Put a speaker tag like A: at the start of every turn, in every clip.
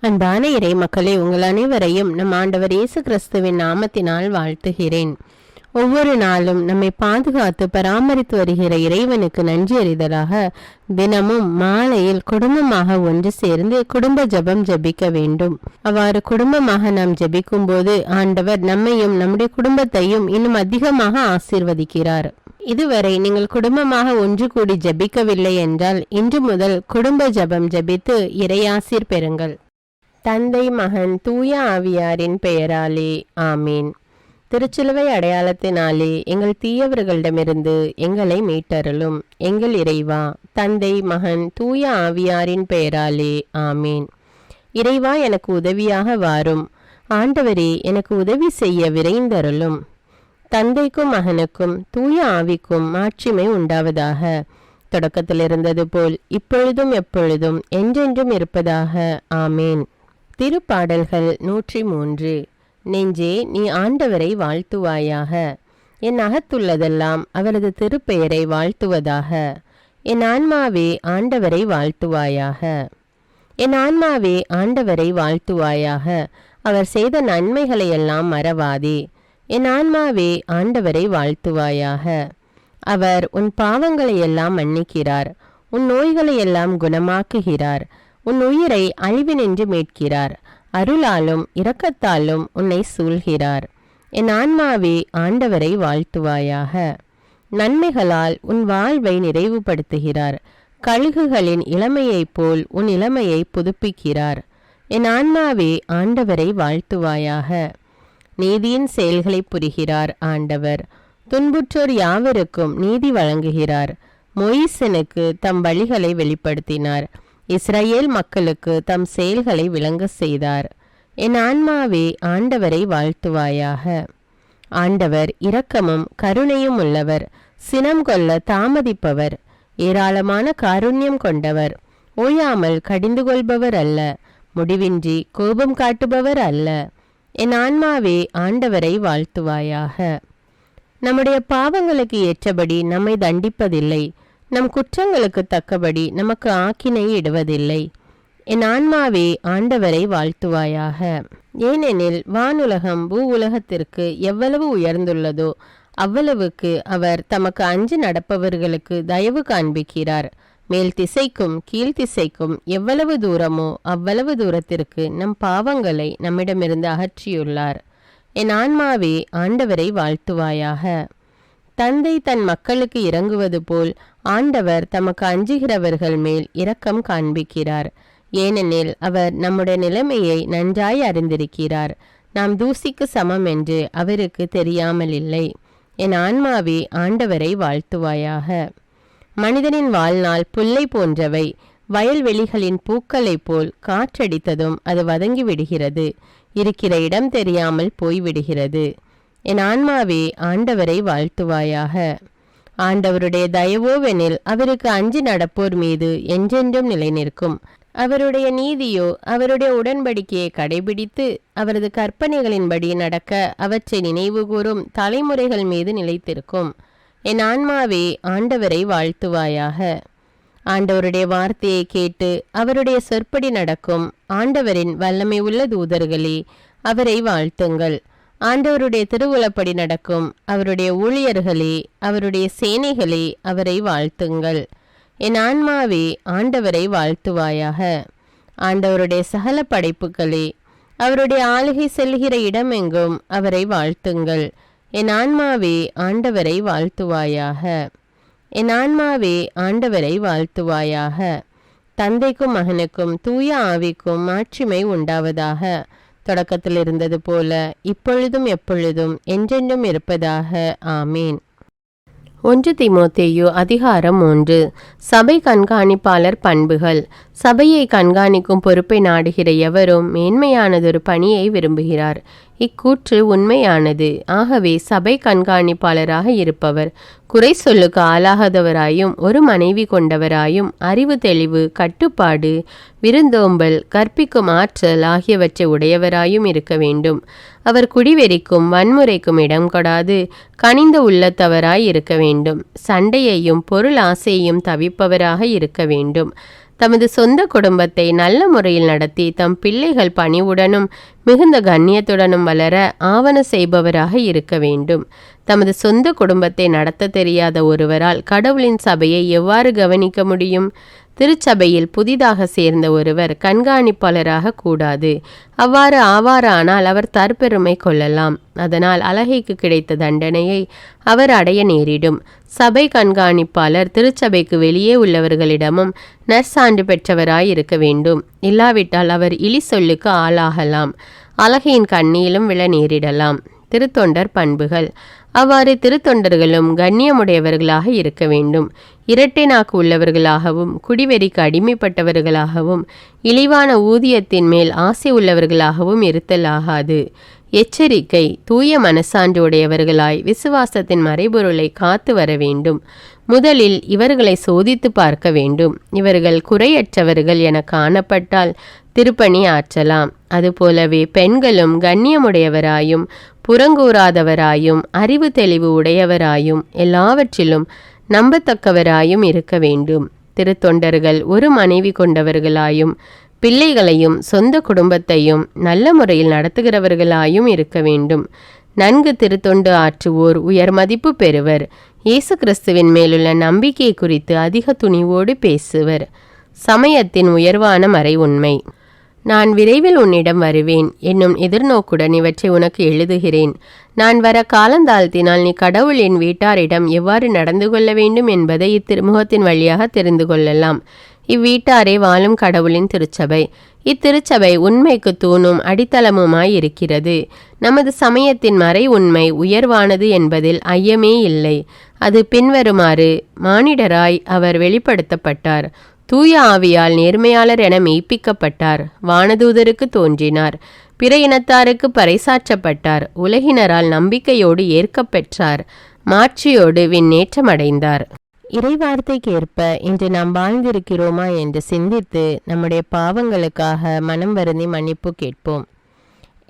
A: அன்பான இறை மக்களே, உங்கள் அனைவரையும் நம் ஆண்டவர் இயேசு கிறிஸ்துவின் நாமத்தினால் வாழ்த்துகிறேன். ஒவ்வொரு நாளும் நம்மை பாதுகாத்து பராமரித்து வருகிற இறைவனுக்கு நன்றி அறிதலாக தினமும் மாலையில் குடும்பமாக ஒன்று சேர்ந்து குடும்ப ஜெபம் ஜெபிக்க வேண்டும். அவ்வாறு குடும்பமாக நாம் ஜெபிக்கும் போது ஆண்டவர் நம்மையும் நம்முடைய குடும்பத்தையும் இன்னும் அதிகமாக ஆசீர்வதிக்கிறார். இதுவரை நீங்கள் குடும்பமாக ஒன்று கூடி ஜெபிக்கவில்லை என்றால் இன்று முதல் குடும்ப ஜெபம் ஜெபித்து இறையாசீர் பெறுங்கள். தந்தை, மகன், தூய ஆவியாரின் பெயராலே ஆமீன். திருச்சிலுவை அடையாளத்தினாலே எங்கள் தீயவர்களிடமிருந்து எங்களை மீட்டருளும். எங்கள் இறைவா, தந்தை, மகன், தூய ஆவியாரின் பெயராலே ஆமீன். இறைவா, எனக்கு உதவியாக வாரும். ஆண்டவரே, எனக்கு உதவி செய்ய விரைந்தருளும். தந்தைக்கும் மகனுக்கும் தூய ஆவிக்கும் மாட்சிமை உண்டாவதாக. தொடக்கத்தில் இருந்தது போல் இப்பொழுதும் எப்பொழுதும் என்றென்றும் இருப்பதாக ஆமேன். திருப்பாடல்கள் 103. நெஞ்சே, நீ ஆண்டவரை வாழ்த்துவாயாக. என் அகத்துள்ளதெல்லாம் அவரது திருப்பெயரை வாழ்த்துவதாக. என் ஆன்மாவே ஆண்டவரை வாழ்த்துவாயாக. என் ஆன்மாவே ஆண்டவரை வாழ்த்துவாயாக. அவர் செய்த நன்மைகளையெல்லாம் மறவாதே. என் ஆன்மாவே ஆண்டவரை வாழ்த்துவாயாக. அவர் உன் பாவங்களையெல்லாம் மன்னிக்கிறார், உன் நோய்களையெல்லாம் குணமாக்குகிறார், உன் உயிரை அழிவினின்று மீட்கிறார், அருளாலும் இரக்கத்தாலும் உன்னை சூழ்கிறார். என் ஆன்மாவே ஆண்டவரை வாழ்த்துவாயாக. நன்மைகளால் உன் வாழ்வை நிறைவுபடுத்துகிறார், கழுகுகளின் இளமையைப் போல் உன் இளமையை புதுப்பிக்கிறார். என் ஆன்மாவே ஆண்டவரை வாழ்த்துவாயாக. நீதியின் செயல்களை புரிகிறார் ஆண்டவர், துன்புற்றோர் யாவருக்கும் நீதி வழங்குகிறார். மொயிசனுக்கு தம் வழிகளை வெளிப்படுத்தினார், இஸ்ரவேல் மக்களுக்கு தம் செயல்களை விளங்க செய்தார். என் ஆன்மாவே ஆண்டவரை வாழ்த்துவாயாக. ஆண்டவர் இரக்கமும் கருணையும் உள்ளவர், சினம் கொள்ள தாமதிப்பவர், ஏராளமான காருண்யம் கொண்டவர், ஓயாமல் கடிந்து கொள்பவர் அல்ல, முடிவின்றி கோபம் காட்டுபவர் அல்ல. என் ஆன்மாவே ஆண்டவரை வாழ்த்துவாயாக. நம்முடைய பாவங்களுக்கு ஏற்றபடி நம்மை தண்டிப்பதில்லை, நம் குற்றங்களுக்கு தக்கபடி நமக்கு ஆக்கினை இடுவதில்லை. என் ஆன்மாவே ஆண்டவரை வாழ்த்துவாயாக. ஏனெனில் வானுலகம் பூ உலகத்திற்கு எவ்வளவு உயர்ந்துள்ளதோ அவ்வளவுக்கு அவர் தமக்கு அஞ்சு நடப்பவர்களுக்கு தயவு காண்பிக்கிறார். மேல் திசைக்கும் கீழ்த்திசைக்கும் எவ்வளவு தூரமோ அவ்வளவு தூரத்திற்கு நம் பாவங்களை நம்மிடமிருந்து அகற்றியுள்ளார். என் ஆன்மாவே ஆண்டவரை வாழ்த்துவாயாக. தந்தை தன் மக்களுக்கு இறங்குவது போல் ஆண்டவர் தமக்கு அஞ்சுகிறவர்கள் மேல் இரக்கம் காண்பிக்கிறார். ஏனெனில் அவர் நம்முடைய நிலைமையை நன்றாய் அறிந்திருக்கிறார். நாம் தூசிக்கு சமம் என்று அவருக்கு தெரியாமல் இல்லை. என் ஆன்மாவே ஆண்டவரை வாழ்த்துவாயாக. மனிதனின் வாழ்நாள் புல்லை போன்றவை, வயல்வெளிகளின் பூக்களைப் போல் காற்றடித்ததும் அது வதங்கி விடுகிறது, இருக்கிற இடம் தெரியாமல் போய்விடுகிறது. என் ஆன்மாவே ஆண்டவரை வாழ்த்துவாயாக. ஆண்டவருடைய தயவோவெனில் அவருக்கு அஞ்சி நடப்போர் மீது என்றென்றும் நிலை நிற்கும். அவருடைய நீதியோ அவருடைய உடன்படிக்கையை கடைபிடித்து அவரது கற்பனைகளின்படி நடக்க அவற்றை நினைவு கூறும் தலைமுறைகள் மீது நிலைத்திருக்கும். என் ஆன்மாவே ஆண்டவரை வாழ்த்துவாயாக. ஆண்டவருடைய வார்த்தையை கேட்டு அவருடைய சொற்படி நடக்கும் ஆண்டவரின் வல்லமை உள்ள தூதர்களே, அவரை வாழ்த்துங்கள். ஆண்டவருடைய திருவுளப்படி நடக்கும் அவருடைய ஊழியர்களே, அவருடைய சேனைகளே, அவரை வாழ்த்துங்கள். என் ஆன்மாவே ஆண்டவரை வாழ்த்துவாயாக. ஆண்டவருடைய சகல படைப்புகளே, அவருடைய ஆளுகை செல்கிற இடமெங்கும் அவரை வாழ்த்துங்கள். என் ஆன்மாவே ஆண்டவரை வாழ்த்துவாயாக. என் ஆன்மாவே ஆண்டவரை வாழ்த்துவாயாக. தந்தைக்கும் மகனுக்கும் தூய ஆவிக்கும் மாட்சிமை உண்டாவதாக. தொடக்கத்தில் இருந்தது போல இப்பொழுதும் எப்பொழுதும் என்றென்றும் இருப்பதாக ஆமீன். 1 தீமோத்தேயு அதிகாரம் 3. சபை கண்காணிப்பாளர் பண்புகள். சபையை கண்காணிக்கும் பொறுப்பை நாடுகிற எவரும் மேன்மையானதொரு பணியை விரும்புகிறார். இக்கூற்று உண்மையானது. ஆகவே சபை கண்காணிப்பாளராக இருப்பவர் குறை சொல்லுக்கு ஆளாகாதவராயும், ஒரு மனைவி கொண்டவராயும், அறிவு தெளிவு, கட்டுப்பாடு, விருந்தோம்பல், கற்பிக்கும் ஆற்றல் ஆகியவற்றை உடையவராயும் இருக்க வேண்டும். அவர் குடிவெறிக்கும் வன்முறைக்கும் இடம் கொடாது கனிந்த உள்ளத்தவராய் இருக்க வேண்டும். சண்டையையும் பொருள் ஆசையையும் தவிப்பவராக இருக்க வேண்டும். தமது சொந்த குடும்பத்தை நல்ல முறையில் நடத்தி தம் பிள்ளைகள் பணிவுடனும் மிகுந்த கண்ணியத்துடனும் வளர ஆவன செய்பவராக இருக்க வேண்டும். தமது சொந்த குடும்பத்தை நடத்த தெரியாத ஒருவரால் கடவுளின் சபையை எவ்வாறு கவனிக்க முடியும்? திருச்சபையில் புதிதாக சேர்ந்த ஒருவர் கண்காணிப்பாளராக கூடாது. அவ்வாறு ஆவாரானால் அவர் தற்பெருமை கொள்ளலாம். அதனால் அலகைக்கு கிடைத்த தண்டனையை அவர் அடைய நேரிடும். சபை கண்காணிப்பாளர் திருச்சபைக்கு வெளியே உள்ளவர்களிடமும் நற்சான்று பெற்றவராய் இருக்க வேண்டும். இல்லாவிட்டால் அவர் இழி சொல்லுக்கு ஆளாகலாம். அலகையின் கண்ணியிலும் விழ நேரிடலாம். திருத்தொண்டர் பண்புகள். அவ்வாறு திருத்தொண்டர்களும் கண்ணியமுடையவர்களாக இருக்க வேண்டும். இரட்டை நாக்கு உள்ளவர்களாகவும் குடிவெறிக்கு அடிமைப்பட்டவர்களாகவும் இழிவான ஊதியத்தின் மேல் ஆசை உள்ளவர்களாகவும் இருத்தல் ஆகாது. எச்சரிக்கை. தூய மனசான்று உடையவர்களாய் விசுவாசத்தின் மறைபொருளை காத்து வர வேண்டும். முதலில் இவர்களை சோதித்து பார்க்க வேண்டும். இவர்கள் குறையற்றவர்கள் என காணப்பட்டால் திருப்பணி ஆற்றலாம். அதுபோலவே பெண்களும் கண்ணியமுடையவராயும் புறங்கூறாதவராயும் அறிவு தெளிவு உடையவராயும் எல்லாவற்றிலும் நம்பத்தக்கவராயும் இருக்க வேண்டும். திருத்தொண்டர்கள் ஒரு மனைவி கொண்டவர்களாயும் பிள்ளைகளையும் சொந்த குடும்பத்தையும் நல்ல முறையில் நடத்துகிறவர்களாயும் இருக்க வேண்டும். நன்கு திருத்தொண்டு ஆற்றுவோர் உயர் மதிப்பு பெறுவர். இயேசு கிறிஸ்துவின் மேலுள்ள நம்பிக்கை குறித்து அதிக துணிவோடு பேசுவர். சமயத்தின் உயர்வான மறை உண்மை. நான் விரைவில் உன்னிடம் வருவேன் என்னும் எதிர்நோக்குடன் இவற்றை உனக்கு எழுதுகிறேன். நான் வர காலந்தாழ்த்தினால் நீ கடவுளின் வீட்டாரிடம் எவ்வாறு நடந்து கொள்ள வேண்டும் என்பதை இத்திருமுகத்தின் வழியாக தெரிந்து கொள்ளலாம். இவ்வீட்டாரே வாழும் கடவுளின் திருச்சபை. இத்திருச்சபை உண்மைக்கு தூணும் அடித்தளமுமாய் இருக்கிறது. நமது சமயத்தின் மறை உண்மை உயர்வானது என்பதில் ஐயமே இல்லை. அது பின்வருமாறு: மானிடராய் அவர் வெளிப்படுத்தப்பட்டார். தூய ஆவியால் நேர்மையாளர் என மெய்ப்பிக்கப்பட்டார். வானதூதருக்கு தோன்றினார். பிற இனத்தாருக்கு பறைசாற்றப்பட்டார். உலகினரால் நம்பிக்கையோடு ஏற்கப்பெற்றார். மாட்சியோடு விண்ணேற்றமடைந்தார். இறைவார்த்தைக்கேற்ப இன்று நாம் வாழ்ந்திருக்கிறோமா என்று சிந்தித்து நம்முடைய பாவங்களுக்காக மனம் வருந்தி மன்னிப்பு கேட்போம்.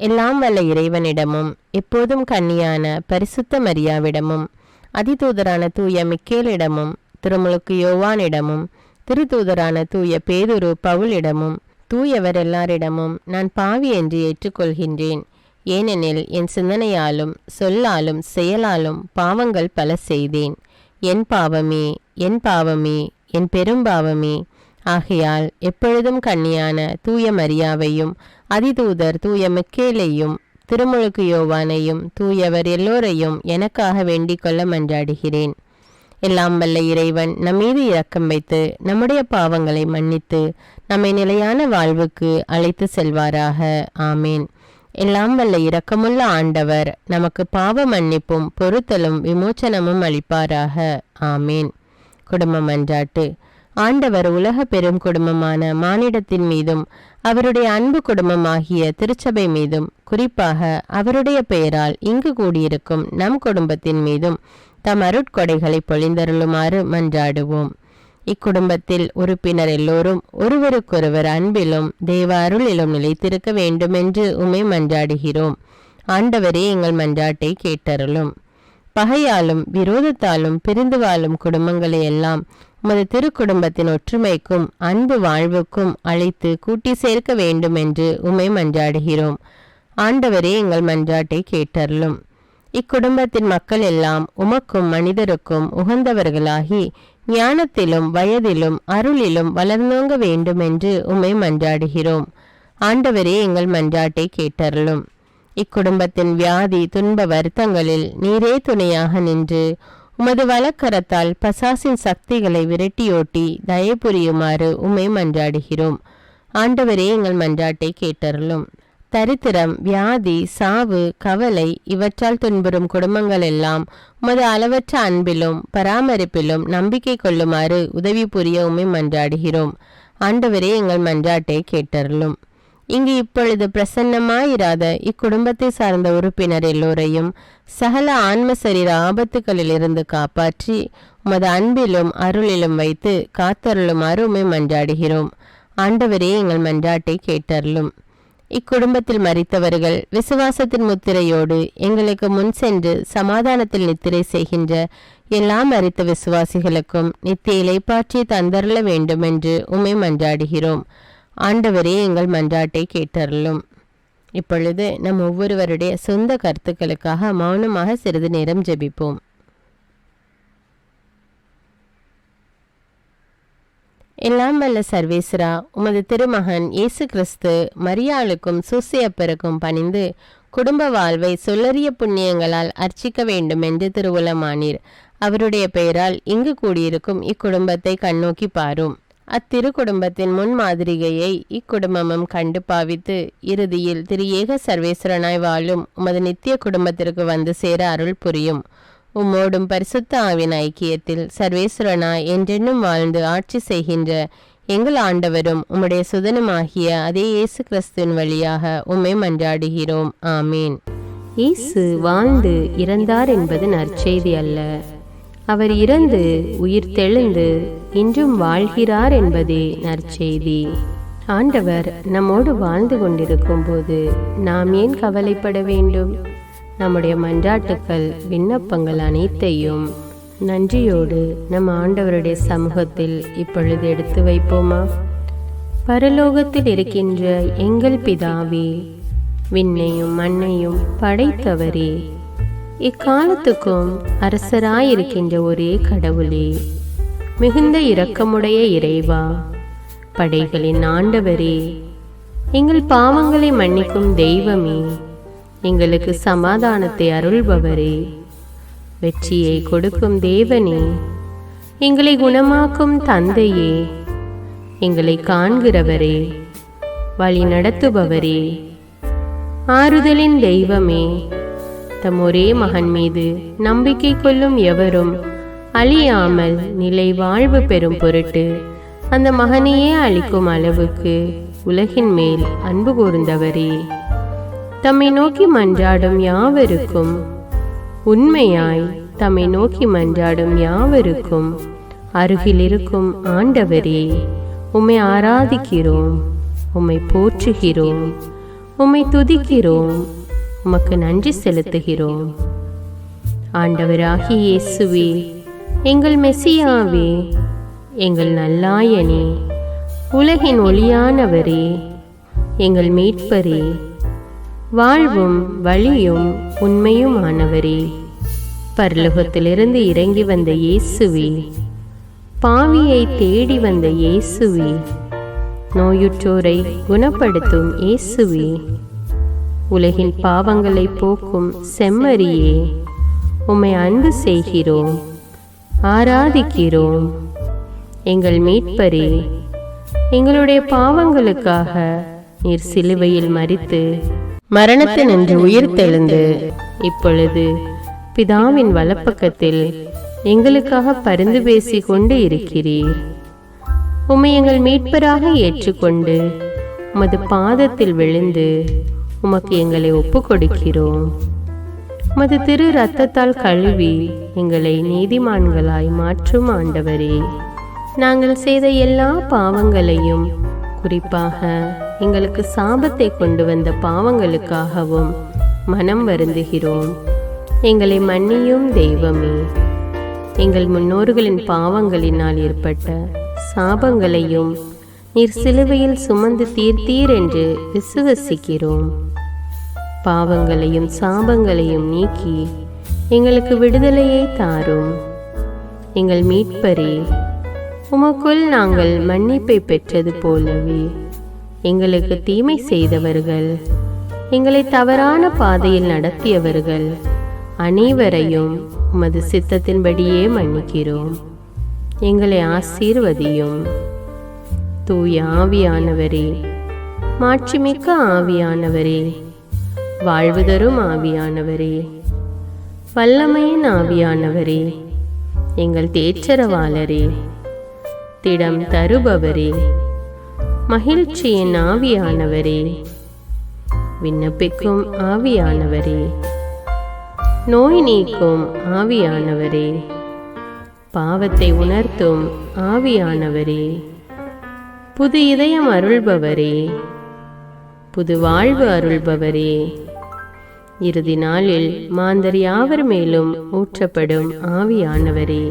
A: எல்லாம் வல்ல இறைவனிடமும் எப்போதும் கன்னியான பரிசுத்த மரியாவிடமும் அதிதூதரான தூய மிக்கேலிடமும் திருமுழுக்கு யோவானிடமும் திருத்தூதரான தூய பேதுரு பவுலிடமும் தூயவர் எல்லாரிடமும் நான் பாவி என்று ஏற்றுக்கொள்கின்றேன். ஏனெனில் என் சிந்தனையாலும் சொல்லாலும் செயலாலும் பாவங்கள் பல செய்தேன். என் பாவமே, என் பாவமே, என் பெரும்பாவமே. ஆகையால் எப்பொழுதும் கன்னியான தூய மரியாவையும் அதிதூதர் தூய மிக்கேலையும் திருமுழுக்கு யோவானையும் தூயவர் எல்லோரையும் எனக்காக வேண்டிக் கொள்ள மன்றாடுகிறேன். எல்லாம் வல்ல இறைவன் நம்மீது இரக்கம் வைத்து நம்முடைய பாவங்களை மன்னித்து நம்மை நிலையான வாழ்வுக்கு அழைத்து செல்வாராக. ஆமேன். எல்லாம் வல்ல இரக்கமுள்ள ஆண்டவர் நமக்கு பாவ மன்னிப்பும் பொறுத்தலும் விமோச்சனமும் அளிப்பாராக. ஆமேன். குடும்ப மன்றாட்டு. ஆண்டவர் உலக பெரும் குடும்பமான மானிடத்தின் மீதும் அவருடைய அன்பு குடும்பமாகிய திருச்சபை மீதும் குறிப்பாக அவருடைய பெயரால் இங்கு கூடியிருக்கும் நம் குடும்பத்தின் மீதும் தம் அருட்கொடைகளை பொழிந்தருளுமாறு மன்றாடுவோம். இக்குடும்பத்தில் உறுப்பினர் எல்லோரும் ஒருவருக்கொருவர் அன்பிலும் தேவ அருளிலும் நிலைத்திருக்க வேண்டுமென்று உம்மை மன்றாடுகிறோம். ஆண்டவரே, எங்கள் மன்றாட்டை கேட்டருளும். பகையாலும் விரோதத்தாலும் பிரிந்து வாழும் குடும்பங்களை எல்லாம் உமது திருக்குடும்பத்தின் ஒற்றுமைக்கும் அன்பு வாழ்வுக்கும் அழைத்து கூட்டி சேர்க்க வேண்டுமென்று உம்மை மன்றாடுகிறோம். ஆண்டவரே, எங்கள் மன்றாட்டை கேட்டருளும். இக்குடும்பத்தின் மக்கள் எல்லாம் உமக்கும் மனிதருக்கும் உகந்தவர்களாகி ஞானத்திலும் வயதிலும் அருளிலும் வளர்ந்தோங்க வேண்டுமென்று உம்மை மன்றாடுகிறோம். ஆண்டவரே, எங்கள் மன்றாட்டை கேட்டருளும். இக்குடும்பத்தின் வியாதி துன்ப வருத்தங்களில் நீரே துணையாக நின்று உமது வலக்கரத்தால் பசாசின் சக்திகளை விரட்டியோட்டி தயபுரியுமாறு உம்மை மன்றாடுகிறோம். ஆண்டவரே, எங்கள் மன்றாட்டை கேட்டருளும். தரித்திரம், வியாதி, சாவு, கவலை இவற்றால் துன்புறும் குடும்பங்கள் எல்லாம் உமது அளவற்ற அன்பிலும் பராமரிப்பிலும் நம்பிக்கை கொள்ளுமாறு உதவி புரிய உம்மை மன்றாடுகிறோம். ஆண்டவரே, எங்கள் மன்றாட்டை கேட்டருளும். இங்கு இப்பொழுது பிரசன்னமாயிராத இக்குடும்பத்தை சார்ந்த உறுப்பினர் எல்லோரையும் சகல ஆன்ம சரீர ஆபத்துகளிலிருந்து காப்பாற்றி உமது அன்பிலும் அருளிலும் வைத்து காத்தருளுமாறு உம்மை மன்றாடுகிறோம். ஆண்டவரே, எங்கள் மன்றாட்டை கேட்டருளும். இக்குடும்பத்தில் மரித்தவர்கள் விசுவாசத்தின் முத்திரையோடு எங்களுக்கு முன் சென்று சமாதானத்தில் நித்திரை செய்கின்ற எல்லாம் அறித்த விசுவாசிகளுக்கும் நித்திய இளைப்பாற்றி தந்தருள வேண்டுமென்று உம்மை மன்றாடுகிறோம். ஆண்டவரே, எங்கள் மன்றாட்டை கேட்டருளும். இப்பொழுது நம் ஒவ்வொருவருடைய சொந்த கருத்துக்களுக்காக மௌனமாக சிறிது நேரம் ஜெபிப்போம். எல்லாம் வல்ல சர்வேஸ்வரா, உமது திருமகன் இயேசு கிறிஸ்து மரியாளுக்கும் சூசையப்பருக்கும் பணிந்து குடும்ப வாழ்வை சொல்லறிய புண்ணியங்களால் அர்ச்சிக்க வேண்டும் என்று திருவுளமானீர். அவருடைய பெயரால் இங்கு கூடியிருக்கும் இக்குடும்பத்தை கண்ணோக்கி பாரும். அத்திரு குடும்பத்தின் முன்மாதிரிகையை இக்குடும்பமும் கண்டு பாவித்து இறுதியில் திரு ஏக சர்வேஸ்வரனாய் வாழும் உமது நித்திய குடும்பத்திற்கு வந்து சேர அருள் புரியும். உம்மோடும் பரிசுத்த ஆவின் ஐக்கியத்தில் சர்வேஸ்வரனாய் என்றென்னும் வாழ்ந்து ஆட்சி செய்கின்ற எங்கள் ஆண்டவரும் உம்முடைய சுதனுமாகிய அதே இயேசு கிறிஸ்துவின் வழியாக உம்மை மன்றாடுகிறோம். ஆமீன். இயேசு வாழ்ந்து இறந்தார் என்பது நற்செய்தி அல்ல. அவர் இறந்து உயிர் தெழுந்து இன்றும் வாழ்கிறார் என்பதே நற்செய்தி. ஆண்டவர் நம்மோடு வாழ்ந்து கொண்டிருக்கும் போது நாம் ஏன் கவலைப்பட வேண்டும்? நம்முடைய மன்றாட்டுக்கள், விண்ணப்பங்கள் அனைத்தையும் நன்றியோடு நம் ஆண்டவருடைய சமூகத்தில் இப்பொழுது எடுத்து வைப்போமா? பரலோகத்தில் இருக்கின்ற எங்கள் பிதாவே, விண்ணையும் மண்ணையும் படைத்தவரே, இக்காலத்துக்கும் அரசராயிருக்கின்ற ஒரே கடவுளே, மிகுந்த இரக்கமுடைய இறைவா, படைகளின் ஆண்டவரே, எங்கள் பாவங்களை மன்னிக்கும் தெய்வமே, எங்களுக்கு சமாதானத்தை அருள்பவரே, வெற்றியை கொடுக்கும் தேவனே, எங்களை குணமாக்கும் தந்தையே, எங்களை காண்கிறவரே, வழி நடத்துபவரே, ஆறுதலின் தெய்வமே, தம் ஒரே மகன் மீது நம்பிக்கை கொள்ளும் எவரும் அழியாமல் நிலை வாழ்வு பெறும் பொருட்டு அந்த மகனையே அளிக்கும் அளவுக்கு உலகின் மேல் அன்பு கூர்ந்தவரே, தம்மை நோக்கி மன்றாடும் யாவருக்கும், உண்மையாய் தம்மை நோக்கி மன்றாடும் யாவருக்கும் அருகில் இருக்கும் ஆண்டவரே, உம்மை ஆராதிக்கிறோம், உம்மை போற்றுகிறோம், உம்மை துதிக்கிறோம், உமக்கு நன்றி செலுத்துகிறோம். ஆண்டவராகிய இயேசுவே, எங்கள் மெசியாவே, எங்கள் நல்லாயனே, உலகின் ஒளியானவரே, எங்கள் மீட்பரே, வாழ்வும் வழியும் உண்மையுமானவரே, பரலோகத்திலிருந்து இறங்கி வந்த இயேசுவே, பாவியை தேடி வந்த இயேசுவே, நோயுற்றோரை குணப்படுத்தும் இயேசுவே, உலகின் பாவங்களை போக்கும் செம்மறியே, உம்மை அன்பு செய்கிறோம், ஆராதிக்கிறோம். எங்கள் மீட்பரே, எங்களுடைய பாவங்களுக்காக நீர் சிலுவையில் மரித்து மரணத்தினின்று உயிர் தெழுந்து இப்பொழுது பிதாவின் வலப்பக்கத்தில் எங்களுக்காக பரிந்து பேசி கொண்டு இருக்கிறீர். உம்மை எங்கள் மீட்பராக ஏற்றுக்கொண்டு உமது பாதத்தில் விழுந்து உமக்கு எங்களை ஒப்பு கொடுக்கிறோம். உமது திரு இரத்தத்தால் கழுவி எங்களை நீதிமான்களாய் மாற்றும் ஆண்டவரே, நாங்கள் செய்த எல்லா பாவங்களையும், குறிப்பாக எங்களுக்கு சாபத்தை கொண்டு வந்த பாவங்களுக்காகவும் மனம் வருந்துகிறோம். எங்களை மன்னியும் தெய்வமே, எங்கள் முன்னோர்களின் பாவங்களினால் ஏற்பட்ட சாபங்களையும் நீர் சிலுவையில் சுமந்து தீர்த்தீர் என்று விசுவசிக்கிறோம். பாவங்களையும் சாபங்களையும் நீக்கி எங்களுக்கு விடுதலையை தாரும். எங்கள் மீட்பரே, உமக்குள் நாங்கள் மன்னிப்பை பெற்றது போலவே எங்களுக்கு தீமை செய்தவர்கள், எங்களை தவறான பாதையில் நடத்தியவர்கள் அனைவரையும் உமது சித்தத்தின்படியே மன்னிக்கிறோம். எங்களை ஆசீர்வதியும். தூய ஆவியானவரே, மாட்சிமிக்க ஆவியானவரே, வாழ்வு தரும் ஆவியானவரே, வல்லமையின் ஆவியானவரே, எங்கள் தேற்றரவாளரே, திடம் தருபவரே, மகிழ்ச்சியின் ஆவியானவரே, விண்ணப்பிக்கும் ஆவியானவரே, நோய் நீக்கும் ஆவியானவரே, பாவத்தை உணர்த்தும் ஆவியானவரே, புது இதயம் அருள்பவரே, புது வாழ்வு அருள்பவரே, இறுதி நாளில் மாந்தர் யாவர் மேலும் ஊற்றப்படும் ஆவியானவரே,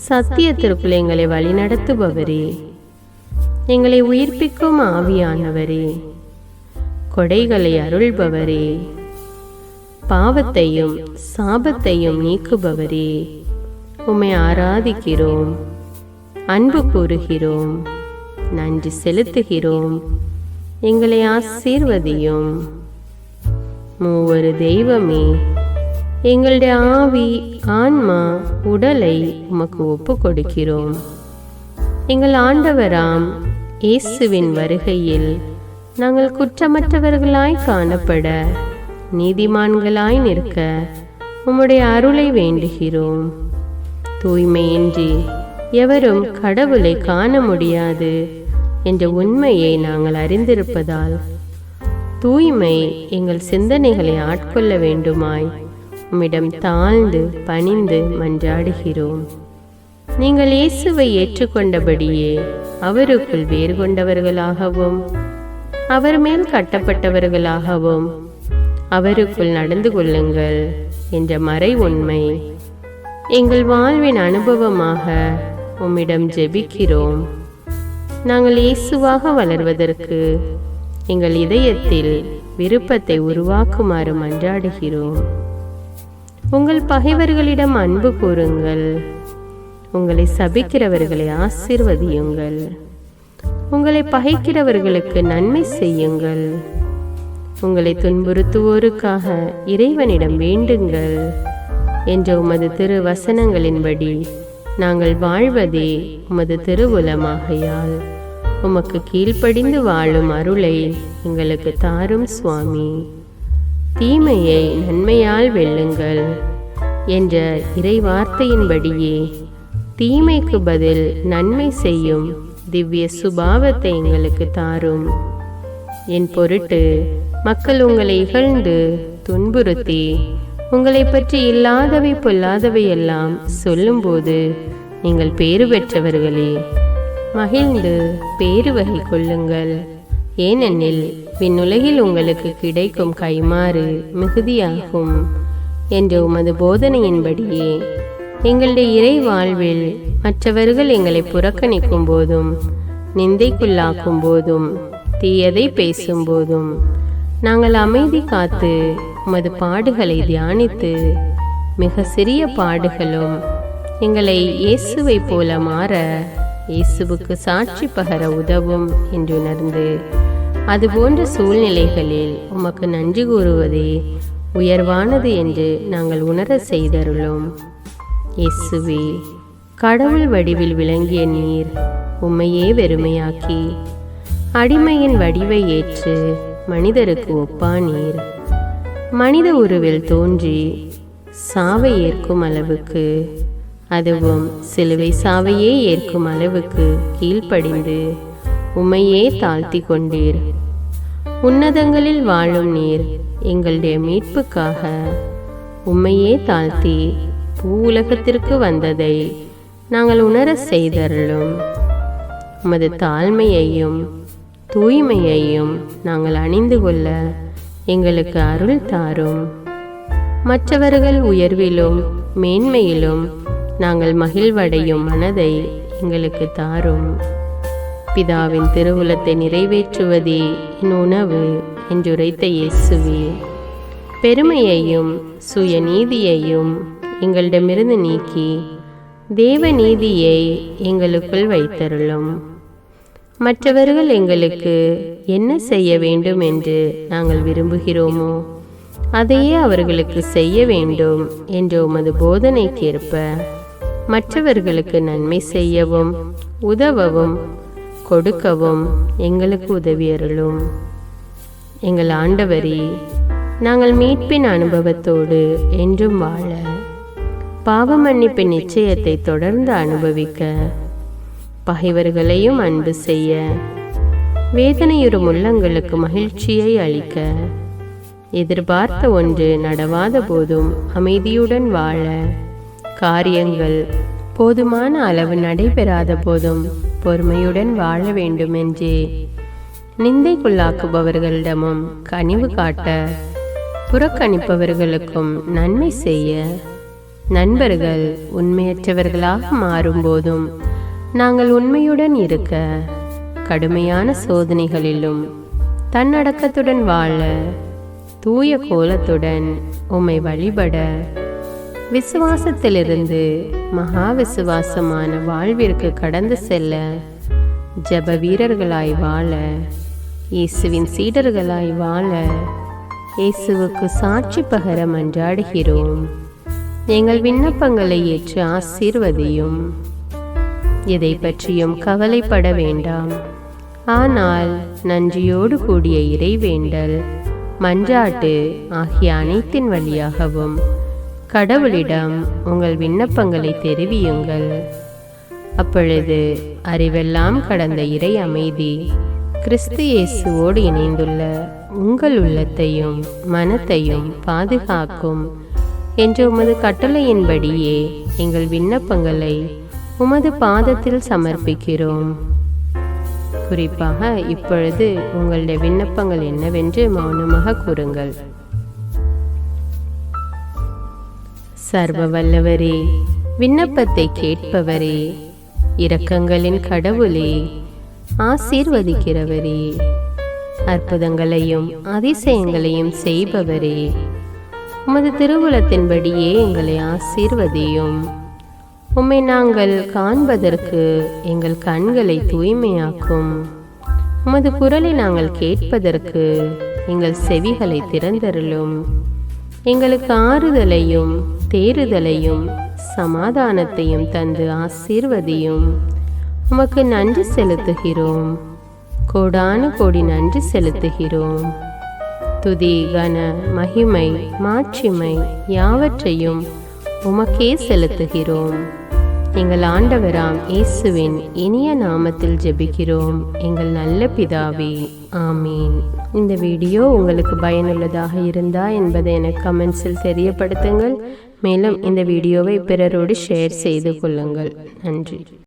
A: சத்தியத்திற்குள் எங்களை வழிநடத்துபவரே, எங்களை உயிர்ப்பிக்கும் ஆவியானவரே, கொடைகளை அருள்பவரே, பாவத்தையும் சாபத்தையும் நீக்குபவரே, உம்மை ஆராதிக்கிறோம், அன்பு கூறுகிறோம், நன்றி செலுத்துகிறோம். எங்களை ஆசீர்வதியும். மூவரு தெய்வமே, எங்களுடைய ஆவி ஆன்மா உடலை உமக்கு ஒப்பு கொடுக்கிறோம். எங்கள் ஆண்டவராம் இயேசுவின் வருகையில் நாங்கள் குற்றமற்றவர்களாய் காணப்பட, நீதிமான்களாய் நிற்க உம்முடைய அருளை வேண்டுகிறோம். தூய்மையின்றி எவரும் கடவுளை காண முடியாது என்ற உண்மையை நாங்கள் அறிந்திருப்பதால் தூய்மை எங்கள் சிந்தனைகளை ஆட்கொள்ள வேண்டுமாய் உம்மிடம் தாழ்ந்து பணிந்து மன்றாடுகிறோம். நீங்கள் இயேசுவை ஏற்றுக்கொண்டபடியே அவருக்குள் வேறு கொண்டவர்களாகவும் அவர் மேல் கட்டப்பட்டவர்களாகவும் அவருக்குள் நடந்து கொள்ளுங்கள் என்ற மறை உண்மை எங்கள் வாழ்வின் அனுபவமாக உம்மிடம் ஜெபிக்கிறோம். நாங்கள் இயேசுவாக வளர்வதற்கு எங்கள் இதயத்தில் விருப்பத்தை உருவாக்குமாறு மன்றாடுகிறோம். உங்கள் பகைவர்களிடம் அன்பு கூறுங்கள், உங்களை சபிக்கிறவர்களை ஆசீர்வதியுங்கள், உங்களை பகைக்கிறவர்களுக்கு நன்மை செய்யுங்கள், உங்களை துன்புறுத்துவோருக்காக இறைவனிடம் வேண்டுங்கள் என்ற உமது திரு வசனங்களின்படி நாங்கள் வாழ்வதே உமது திருவுலமாகையால் உமக்கு கீழ்ப்படிந்து வாழும் அருளை எங்களுக்கு தாரும் சுவாமி. தீமையை நன்மையால் வெல்லுங்கள் என்ற இறை வார்த்தையின்படியே தீமைக்கு பதில் நன்மை செய்யும் திவ்ய சுபாவத்தை எங்களுக்கு தாரும். என் பொருட்டு மக்கள் உங்களை இகழ்ந்து துன்புறுத்தி உங்களை பற்றி இல்லாதவை பொல்லாதவை எல்லாம் சொல்லும்போது நீங்கள் பேறு பெற்றவர்களே, மகிழ்ந்து பேறு வகை கொள்ளுங்கள். ஏனெனில் விண்ணுலகில் உங்களுக்கு கிடைக்கும் கைமாறு மிகுதியாகும் என்ற உமது போதனையின்படியே எங்களுடைய இறை வாழ்வில் மற்றவர்கள் எங்களை புறக்கணிக்கும் போதும் நிந்தைக்குள்ளாக்கும் போதும் தீயதை பேசும்போதும் நாங்கள் அமைதி காத்து உமது பாடுகளை தியானித்து மிக சிறிய பாடுகளும் எங்களை இயேசுவை போல மாற இயேசுவுக்கு சாட்சி பகர உதவும் என்று உணர்ந்து அதுபோன்ற சூழ்நிலைகளில் உமக்கு நன்றி கூறுவதே உயர்வானது என்று நாங்கள் உணர செய்தருளும். இயேசுவே, கடவுள் வடிவில் விளங்கிய நீர் உம்மையே வெறுமையாக்கி அடிமையின் வடிவை ஏற்று மனிதருக்கு ஒப்பானீர். மனித உருவில் தோன்றி சாவை ஏற்கும் அளவுக்கு, அதுவும் சிலுவை சாவையே ஏற்கும் அளவுக்கு கீழ்ப்படிந்து உம்மையே தாழ்த்தி கொண்டீர். உன்னதங்களில் வாழும் நீர் எங்களுடைய மீட்புக்காக உம்மையே தாழ்த்தி பூவுலகத்திற்கு வந்ததை நாங்கள் உணர செய்தருளும். உமது தாழ்மையையும் தூய்மையையும் நாங்கள் அணிந்து கொள்ள எங்களுக்கு அருள் தாரும். மற்றவர்கள் உயர்விலும் மேன்மையிலும் நாங்கள் மகிழ்வடையும் மனதை எங்களுக்கு தாரும். பிதாவின் திருவுலத்தை நிறைவேற்றுவதே என் உணவு என்றுரைத்த இயேசுவே, பெருமையையும் சுயநீதியையும் எங்களிடமிருந்து நீக்கி தேவ நீதியை எங்களுக்குள் வைத்தருளும். மற்றவர்கள் எங்களுக்கு என்ன செய்ய வேண்டும் என்று நாங்கள் விரும்புகிறோமோ அதையே அவர்களுக்கு செய்ய வேண்டும் என்ற உமது போதனைக்கேற்ப மற்றவர்களுக்கு நன்மை செய்யவும் உதவவும் கொடுக்கவும் எங்களுக்கு உதவியருளும். எங்கள் ஆண்டவரே, நாங்கள் மீட்பின் அனுபவத்தோடு என்றும் வாழ, பாவ மன்னிப்பின் நிச்சயத்தை தொடர்ந்து அனுபவிக்க, பகைவர்களையும் அன்பு செய்ய, வேதனையுறும் உள்ளங்களுக்கு மகிழ்ச்சியை அளிக்க, எதிர்பார்த்த ஒன்று நடவாத போதும் அமைதியுடன் வாழ, காரியங்கள் போதுமான அளவு நடைபெறாத போதும் பொறுமையுடன் வாழ வேண்டுமென்றே நிந்தைக்குள்ளாக்குபவர்களிடமும் கனிவு காட்ட, புறக்கணிப்பவர்களுக்கும் நன்மை செய்ய நண்பர்கள் உண்மையற்றவர்களாக மாறும்போதும் நாங்கள் உண்மையுடன் இருக்க கடுமையான சோதனைகளிலும் தன்னடக்கத்துடன் வாழ தூய கோலத்துடன் உம்மை வழிபட விசுவாசத்திலிருந்து மகா விசுவாசமான வாழ்விற்கு கடந்து செல்ல ஜெப வீரர்களாய் வாழ இயேசுவின் சீடர்களாய் வாழ இயேசுவுக்கு சாட்சி பகர மன்றாடுகிறோம். எங்கள் விண்ணப்பங்களை ஏற்று ஆசீர்வதியும். எதை பற்றியும் கவலைப்பட வேண்டாம். ஆனால் நன்றியோடு கூடிய இறைவேண்டல், மன்றாட்டு ஆகிய அனைத்தின் வழியாகவும் கடவுளிடம் உங்கள் விண்ணப்பங்களை தெரிவியுங்கள். அப்பொழுது அறிவெல்லாம் கடந்த இறை அமைதி கிறிஸ்து இயேசுவோடு இணைந்துள்ள உங்கள் உள்ளத்தையும் மனத்தையும் பாதுகாக்கும் என்ற உமது கட்டளையின்படியே எங்கள் விண்ணப்பங்களை உமது பாதத்தில் சமர்ப்பிக்கிறோம். குறிப்பாக இப்பொழுது உங்களுடைய விண்ணப்பங்கள் என்னவென்று மௌனமாக கூறுங்கள். சர்வ வல்லவரே, விண்ணப்பத்தை கேட்பவரே, இரக்கங்களின் கடவுளே, ஆசீர்வதிக்கிறவரே, அற்புதங்களையும் அதிசயங்களையும் செய்பவரே, உமது திருவுளத்தின்படியே எங்களை ஆசீர்வதியும். உம்மை நாங்கள் காண்பதற்கு எங்கள் கண்களை தூய்மையாக்கும். உமது குரலை நாங்கள் கேட்பதற்கு எங்கள் செவிகளை திறந்தருளும். எங்களுக்கு ஆறுதலையும் தேறுதலையும் சமாதானத்தையும் தந்து ஆசீர்வதியும். உமக்கு நன்றி செலுத்துகிறோம். கோடான கோடி நன்றி செலுத்துகிறோம். துதி, கன, மகிமை, மாட்சிமை யாவற்றையும் உமக்கே செலுத்துகிறோம். எங்கள் ஆண்டவராம் இயேசுவின் இனிய நாமத்தில் ஜெபிக்கிறோம் எங்கள் நல்ல பிதாவே, ஆமீன். இந்த வீடியோ உங்களுக்கு பயனுள்ளதாக இருந்தா என்பதை எனக்கு கமெண்ட்ஸில் தெரியப்படுத்துங்கள். மேலும் இந்த வீடியோவை பிறரோடு ஷேர் செய்து கொள்ளுங்கள். நன்றி.